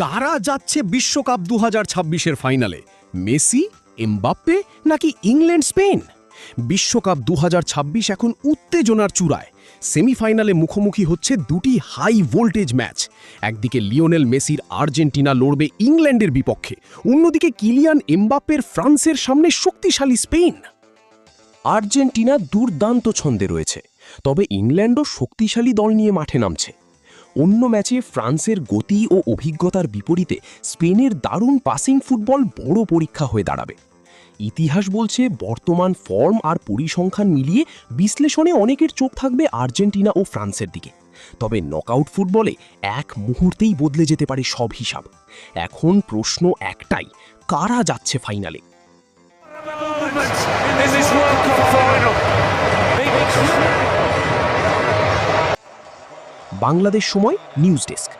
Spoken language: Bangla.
কারা যাচ্ছে বিশ্বকাপ 2026-এর ফাইনালে? মেসি, এমবাপ্পে নাকি ইংল্যান্ড স্পেন? বিশ্বকাপ 2026 এখন উত্তেজনার চূড়ায়। সেমিফাইনালে মুখোমুখি হচ্ছে দুটি হাই ভোল্টেজ ম্যাচ। একদিকে লিওনেল মেসির আর্জেন্টিনা লড়বে ইংল্যান্ডের বিপক্ষে, অন্যদিকে কিলিয়ান এমবাপ্পের ফ্রান্সের সামনে শক্তিশালী স্পেন। আর্জেন্টিনা দুর্দান্ত ছন্দে রয়েছে, তবে ইংল্যান্ডও শক্তিশালী দল নিয়ে মাঠে নামছে। অন্য ম্যাচে ফ্রান্সের গতি ও অভিজ্ঞতার বিপরীতে স্পেনের দারুণ পাসিং ফুটবল বড় পরীক্ষা হয়ে দাঁড়াবে। ইতিহাস বলছে বর্তমান ফর্ম আর পরিসংখ্যান মিলিয়ে বিশ্লেষণে অনেকের চোখ থাকবে আর্জেন্টিনা ও ফ্রান্সের দিকে। তবে নকআউট ফুটবলে এক মুহূর্তেই বদলে যেতে পারে সব হিসাব। এখন প্রশ্ন একটাই, কারা যাচ্ছে ফাইনালে? বাংলাদেশ সময় নিউজ ডেস্ক।